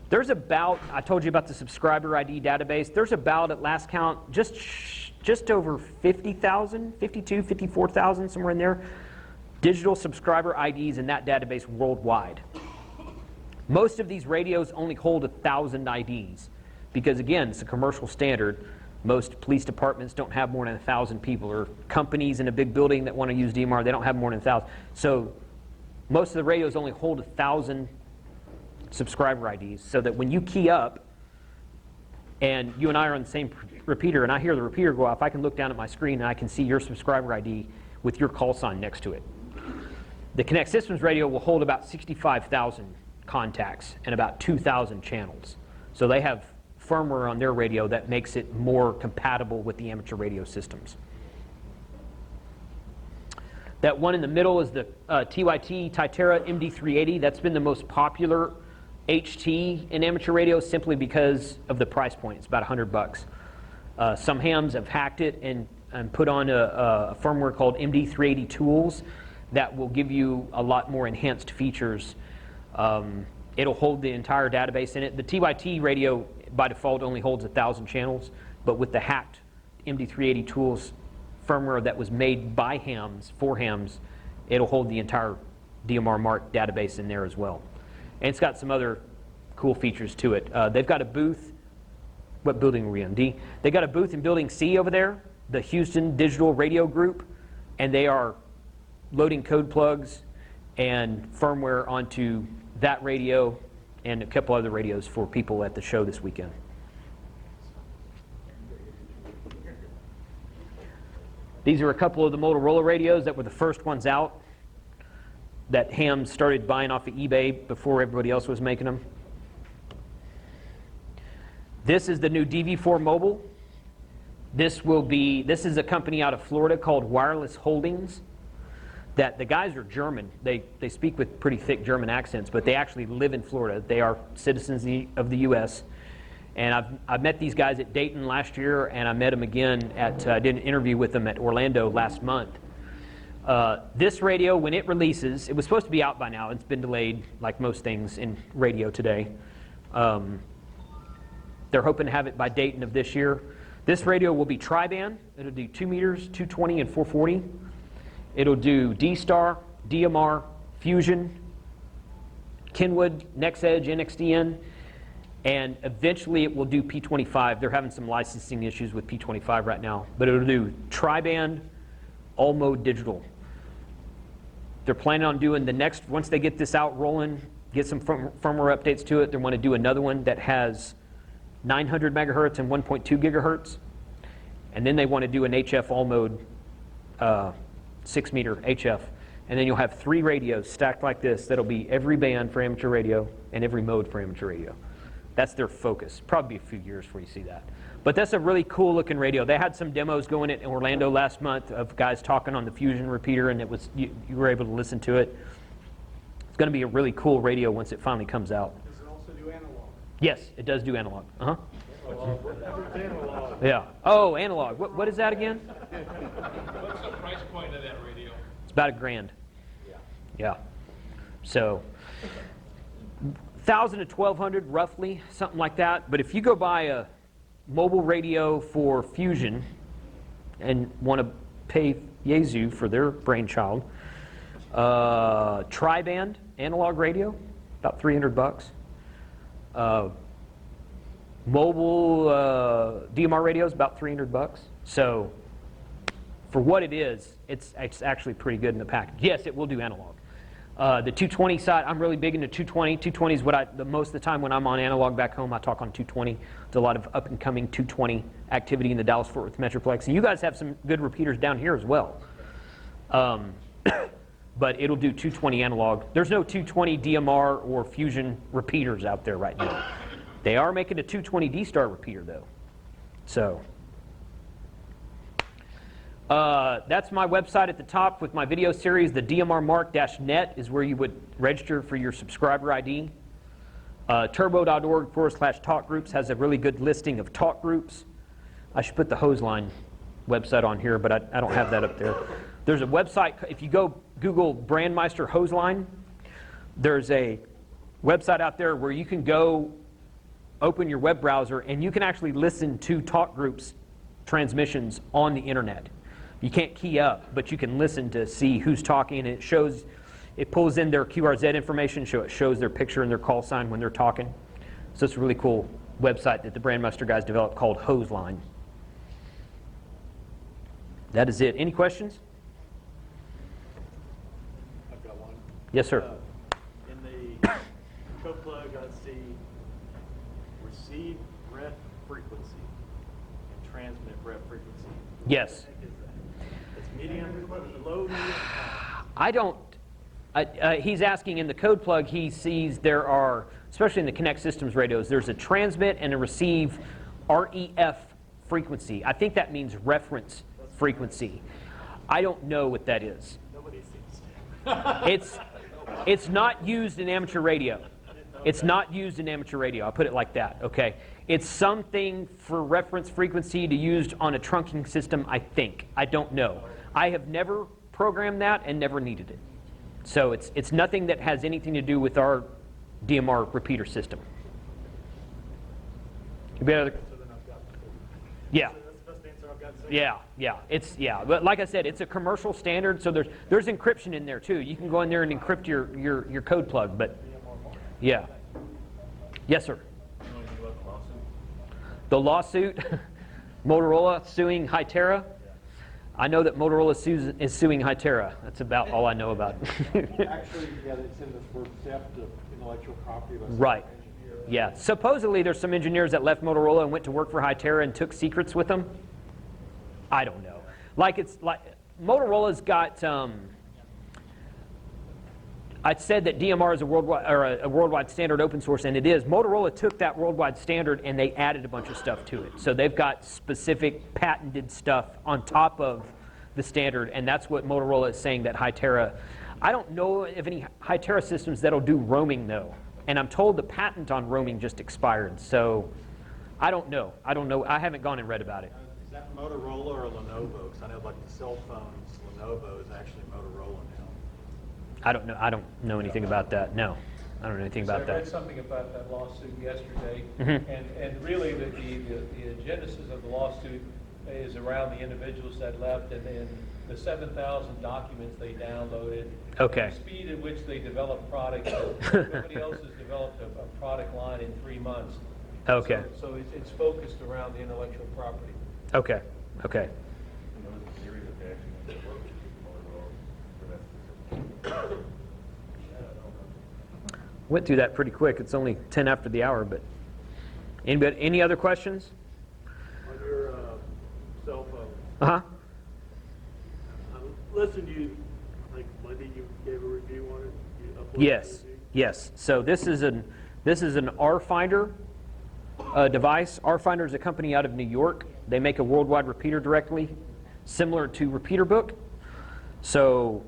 There's about, I told you about the subscriber ID database, there's about, at last count, just over 50,000, 52, 54,000, somewhere in there, digital subscriber IDs in that database worldwide. Most of these radios only hold 1,000 IDs because, again, it's a commercial standard. Most police departments don't have more than 1,000 people, or companies in a big building that want to use DMR, they don't have more than 1,000. So most of the radios only hold 1,000 subscriber IDs, so that when you key up and you and I are on the same repeater and I hear the repeater go off, I can look down at my screen and I can see your subscriber ID with your call sign next to it. The Connect Systems radio will hold about 65,000 contacts and about 2,000 channels. So they have firmware on their radio that makes it more compatible with the amateur radio systems. That one in the middle is the TYT Tytera MD380. That's been the most popular HT in amateur radio simply because of the price point. It's about $100. Some hams have hacked it and put on a firmware called MD380 Tools that will give you a lot more enhanced features. It'll hold the entire database in it. The TYT radio by default only holds 1,000 channels, but with the hacked MD380 tools firmware that was made by hams for hams. It'll hold the entire dmr-marc database in there as well. And it's got some other cool features to it. They've got a booth. What building are we in? D. They got a booth in Building C over there, the Houston Digital Radio Group, and they are loading code plugs and firmware onto that radio and a couple other radios for people at the show this weekend. These are a couple of the Motorola radios that were the first ones out that hams started buying off of eBay before everybody else was making them. This is the new DV4 Mobile. This is a company out of Florida called Wireless Holdings. That the guys are German. They speak with pretty thick German accents, but they actually live in Florida. They are citizens of the U.S. And I've met these guys at Dayton last year, and I met them again I did an interview with them at Orlando last month. This radio, when it releases, it was supposed to be out by now. It's been delayed, like most things in radio today. They're hoping to have it by Dayton of this year. This radio will be tri-band. It'll do 2 meters, 220, and 440. It'll do D-Star, DMR, Fusion, Kenwood, NextEdge, NXDN, and eventually it will do P25. They're having some licensing issues with P25 right now, but it'll do tri-band, all-mode digital. They're planning on doing the next, once they get this out rolling, get some firmware updates to it, they want to do another one that has 900 megahertz and 1.2 gigahertz, and then they want to do an HF all-mode 6-meter HF, and then you'll have 3 radios stacked like this that'll be every band for amateur radio and every mode for amateur radio. That's their focus. Probably a few years before you see that. But that's a really cool looking radio. They had some demos going in Orlando last month of guys talking on the Fusion repeater, and you were able to listen to it. It's going to be a really cool radio once it finally comes out. Does it also do analog? Yes, it does do analog. Uh-huh. Analog. Yeah. Oh, analog. What is that again? What's the price point of that radio? It's about $1,000. Yeah. So, 1,000 to 1,200 roughly, something like that. But if you go buy a mobile radio for Fusion and want to pay Yaesu for their brainchild, tri-band analog radio, about $300. Mobile DMR radio is about $300. So for what it is, it's actually pretty good in the package. Yes, it will do analog. The 220 side, I'm really big into 220. 220 is what most of the time when I'm on analog back home, I talk on 220. There's a lot of up and coming 220 activity in the Dallas-Fort Worth Metroplex. And you guys have some good repeaters down here as well. But it'll do 220 analog. There's no 220 DMR or Fusion repeaters out there right now. They are making a 220 D-Star repeater though. So that's my website at the top with my video series. The dmr-marc-net is where you would register for your subscriber ID. Turbo.org/talk groups has a really good listing of talk groups. I should put the Hoseline website on here, but I don't have that up there. There's a website, if you go Google Brandmeister Hoseline, there's a website out there where you can go open your web browser and you can actually listen to talk groups transmissions on the internet. You can't key up, but you can listen to see who's talking, and it pulls in their QRZ information, so it shows their picture and their call sign when they're talking. So it's a really cool website that the Brandmeister guys developed called Hoseline. That is it. Any questions? I've got one. Yes, sir. In the code plug, I see receive ref frequency and transmit ref frequency. Yes. What the heck is that? It's medium, low, medium, high. I don't. He's asking in the code plug, he sees there are, especially in the Connect Systems radios, there's a transmit and a receive REF frequency. I think that means reference frequency. I don't know what that is. Nobody seems to. It's not used in amateur radio. It's not used in amateur radio. I'll put it like that, okay? It's something for reference frequency to use on a trunking system, I think. I don't know. I have never programmed that and never needed it. So it's nothing that has anything to do with our DMR repeater system. So then I've got Yeah. So that's the best answer I've Yeah. But like I said, it's a commercial standard, so there's encryption in there too. You can go in there and encrypt your code plug. But yeah, yes, sir. The lawsuit, Motorola suing Hytera. I know that Motorola is suing Hytera. That's about all I know about it. Actually, yeah, it's in the for theft of intellectual property. Right. Yeah. Supposedly, there's some engineers that left Motorola and went to work for Hytera and took secrets with them. I don't know. Like Motorola's got. I said that DMR is a worldwide standard open source, and it is. Motorola took that worldwide standard and they added a bunch of stuff to it. So they've got specific patented stuff on top of the standard, and that's what Motorola is saying that Hytera. I don't know of any Hytera systems that'll do roaming though, and I'm told the patent on roaming just expired. So I don't know. I haven't gone and read about it. Is that Motorola or Lenovo? Because I know like the cell phones, Lenovo is actually Motorola now. I don't know anything about that. No, I don't know anything about I read that. something about that lawsuit yesterday, Mhm. and really the genesis of the lawsuit is around the individuals that left and then the 7,000 documents they downloaded. Okay. And the speed at which they developed products. Nobody else has developed a product line in 3 months. Okay. So it's focused around the intellectual property. Okay. Went through that pretty quick. It's only 10 after the hour, but any other questions? On your cell phone, Uh-huh. listen, you, like Monday you gave a review on it? You uploaded a Yes. review? Yes. So this is an R-Finder device. R-Finder is a company out of New York. They make a worldwide repeater directly, similar to Repeater Book. So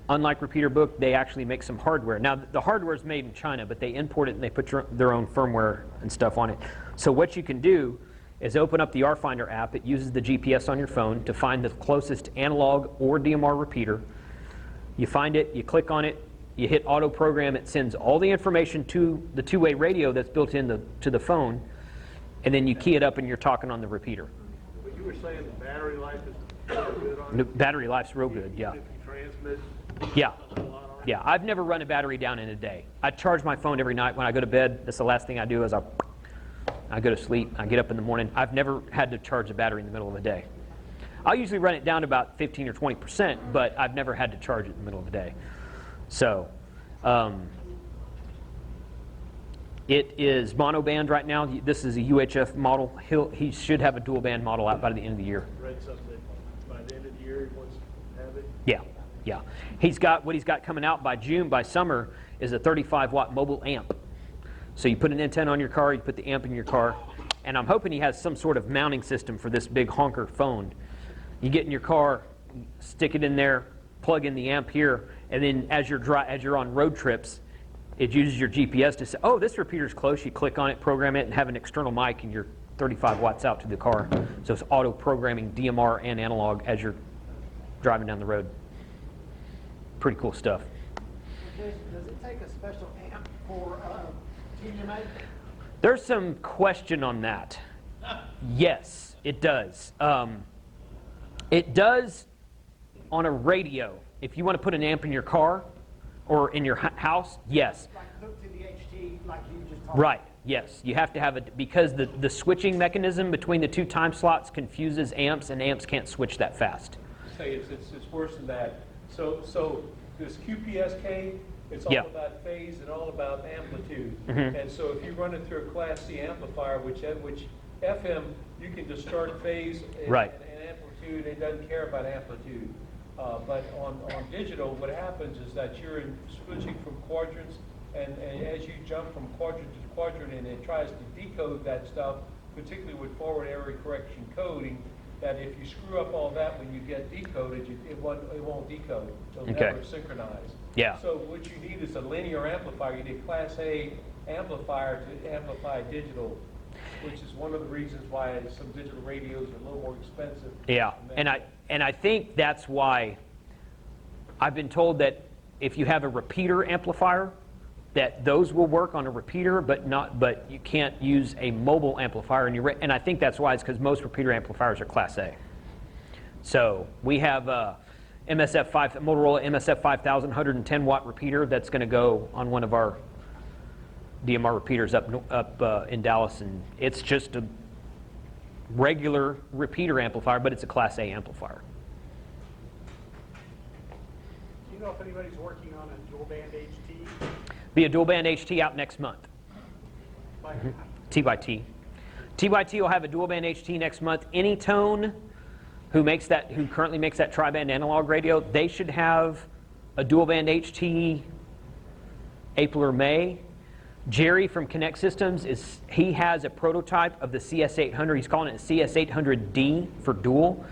unlike Repeater Book, they actually make some hardware. Now, the hardware is made in China, but they import it and they put their own firmware and stuff on it. So what you can do is open up the R-Finder app. It uses the GPS on your phone to find the closest analog or DMR repeater. You find it, you click on it, you hit auto program. It sends all the information to the two-way radio that's built into the phone, and then you key it up and you're talking on the repeater. But you were saying the battery life is really good on The it? battery life's real good, yeah. If you transmit Yeah. a lot on it? Yeah, I've never run a battery down in a day. I charge my phone every night when I go to bed. That's the last thing I do is I go to sleep. I get up in the morning. I've never had to charge a battery in the middle of the day. I'll usually run it down to about 15 or 20%, but I've never had to charge it in the middle of the day. So it is monoband right now. This is a UHF model. He should have a dual band model out by the end of the year. Read something that by the end of the year he wants to have it? Yeah. What he's got coming out by summer is a 35-watt mobile amp. So you put an antenna on your car, you put the amp in your car, and I'm hoping he has some sort of mounting system for this big honker phone. You get in your car, stick it in there, plug in the amp here, and then as you're on road trips, it uses your GPS to say, oh, this repeater's close. You click on it, program it, and have an external mic, and you're 35 watts out to the car. So it's auto-programming DMR and analog as you're driving down the road. Pretty cool stuff. Does it take a special amp for TDMA? There's some question on that. Yes, it does. It does on a radio. If you want to put an amp in your car or in your house, yes. Like hooked to the HT, like you just talked Right, yes. You have to have it because the switching mechanism between the two time slots confuses amps, and amps can't switch that fast. Say it's worse than that. So this QPSK, it's all Yeah. about phase and all about amplitude. Mhm. And so if you run it through a Class C amplifier, which FM, you can just start phase and, Right. and amplitude. It doesn't care about amplitude. But on digital, what happens is that you're switching from quadrants, and as you jump from quadrant to quadrant, and it tries to decode that stuff, particularly with forward area correction coding, that if you screw up all that when you get decoded, it won't decode. It'll Okay. never synchronize. Yeah. So what you need is a linear amplifier. You need a Class A amplifier to amplify digital, which is one of the reasons why some digital radios are a little more expensive. Yeah, and I think that's why I've been told that if you have a repeater amplifier, that those will work on a repeater, but you can't use a mobile amplifier. And I think that's why, it's because most repeater amplifiers are Class A. So we have Motorola MSF 5000 110 watt repeater that's going to go on one of our DMR repeaters up in Dallas, and it's just a regular repeater amplifier, but it's a Class A amplifier. Do you know if anybody's working on a dual band HT? Be a dual band HT out next month. T by T. T by T will have a dual band HT next month. Anytone who currently makes that tri-band analog radio, they should have a dual band HT April or May. Jerry from Connect Systems he has a prototype of the CS800. He's calling it CS800D for dual.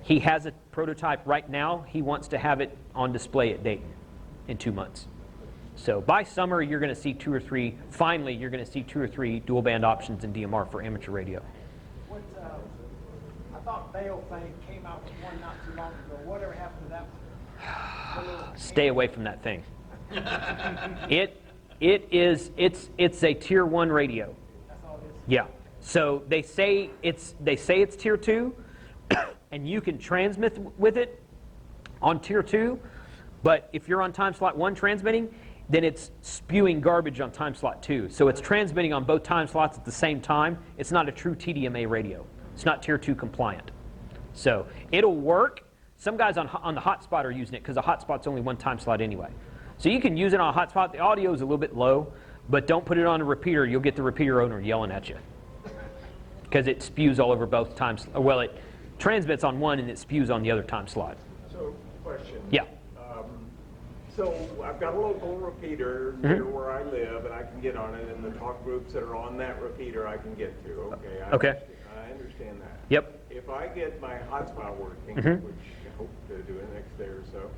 He has a prototype right now. He wants to have it on display at Dayton in 2 months. So by summer, you're going to see finally you're going to see 2 or 3 dual band options in DMR for amateur radio. I thought Bale thing came out with one not too long ago. Whatever happened to that one? Stay away from that thing. It's a tier 1 radio. That's all it is. Yeah. So they say it's tier 2, and you can transmit with it on tier 2, but if you're on time slot 1 transmitting, then it's spewing garbage on time slot 2. So it's transmitting on both time slots at the same time. It's not a true TDMA radio. It's not tier 2 compliant. So it'll work. Some guys on the hotspot are using it because the hotspot's only 1 time slot anyway. So you can use it on a hotspot. The audio is a little bit low, but don't put it on a repeater. You'll get the repeater owner yelling at you because it spews all over both times. Well, it transmits on one and it spews on the other time slot. So, question. Yeah. So I've got a local repeater near where I live, and I can get on it, and the talk groups that are on that repeater I can get to. Okay. I understand that. Yep. If I get my hotspot working, which I hope to do in the next day or so,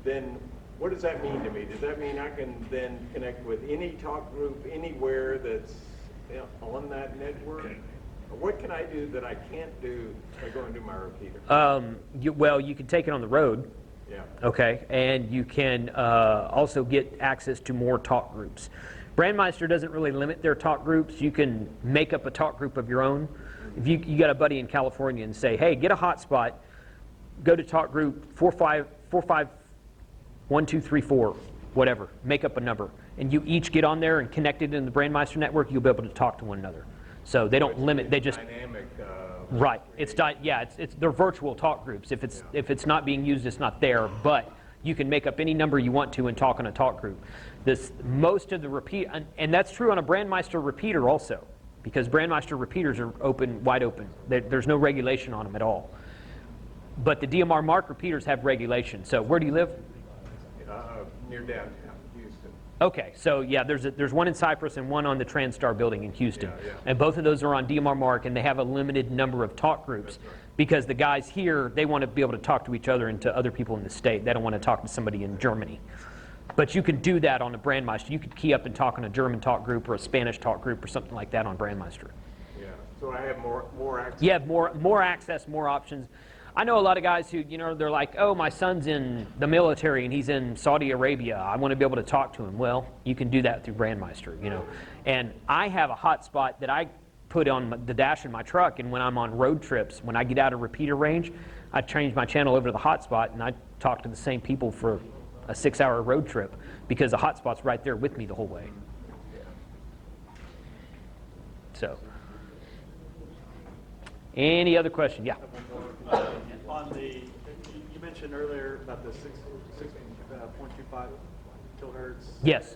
then what does that mean to me? Does that mean I can then connect with any talk group anywhere that's on that network? Or what can I do that I can't do by going to my repeater? You can take it on the road. Yeah. Okay, and you can also get access to more talk groups. Brandmeister doesn't really limit their talk groups. You can make up a talk group of your own. If you got a buddy in California and say, hey, get a hotspot, go to talk group 451234, whatever, make up a number, and you each get on there and connect it in the Brandmeister network, you'll be able to talk to one another. So they don't limit, they just... Dynamic. Right. It's they're virtual talk groups. If it's not being used, it's not there. But you can make up any number you want to and talk on a talk group. Most of the repeat, and that's true on a Brandmeister repeater also, because Brandmeister repeaters are wide open. There's no regulation on them at all. But the dmr-marc repeaters have regulation. So where do you live? Near downtown Houston. Okay, so yeah, there's one in Cypress and one on the TransStar building in Houston. Yeah. And both of those are on dmr-marc, and they have a limited number of talk groups because the guys here, they want to be able to talk to each other and to other people in the state. They don't want to talk to somebody in Germany. But you can do that on a Brandmeister. You could key up and talk on a German talk group or a Spanish talk group or something like that on Brandmeister. Yeah, so I have more access. You have more access, more options. I know a lot of guys who, they're like, oh, my son's in the military and he's in Saudi Arabia. I want to be able to talk to him. Well, you can do that through Brandmeister, And I have a hotspot that I put on the dash in my truck, and when I'm on road trips, when I get out of repeater range, I change my channel over to the hotspot, and I talk to the same people for a 6-hour road trip because the hotspot's right there with me the whole way. So, any other question? Yeah. You mentioned earlier about the 6.25 kilohertz. Yes.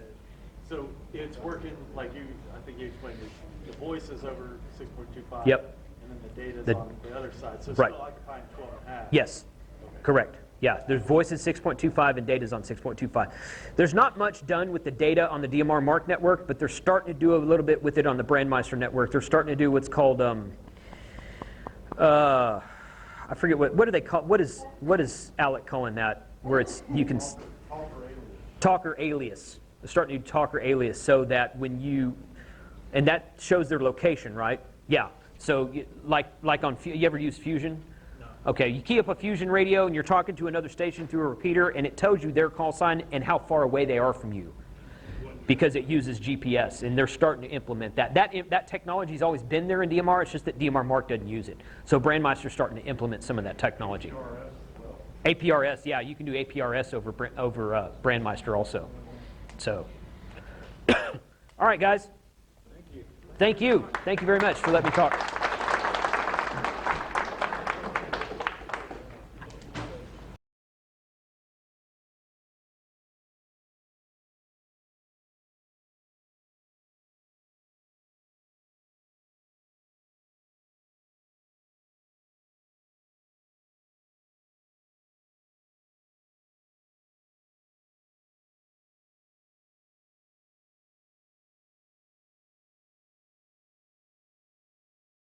So it's working like I think you explained it. The voice is over 6.25. Yep. And then the data is on the other side. So it's Right. still occupying 12.5. Yes. Okay. Correct. Yeah, there's voice is 6.25 and data's on 6.25. There's not much done with the data on the dmr-marc network, but they're starting to do a little bit with it on the Brandmeister network. They're starting to do what's called I forget what do they call, what is Alec calling that, where you can talker alias. They're starting to do talker alias so that and that shows their location, right? Yeah. So like on, you ever use Fusion? No. Okay, you key up a Fusion radio and you're talking to another station through a repeater, and it tells you their call sign and how far away they are from you. because it uses GPS, and they're starting to implement that. That technology's always been there in DMR. It's just that dmr-marc doesn't use it. So Brandmeister's starting to implement some of that technology. APRS, yeah, you can do APRS over Brandmeister also. So, all right, guys. Thank you. Thank you very much for letting me talk.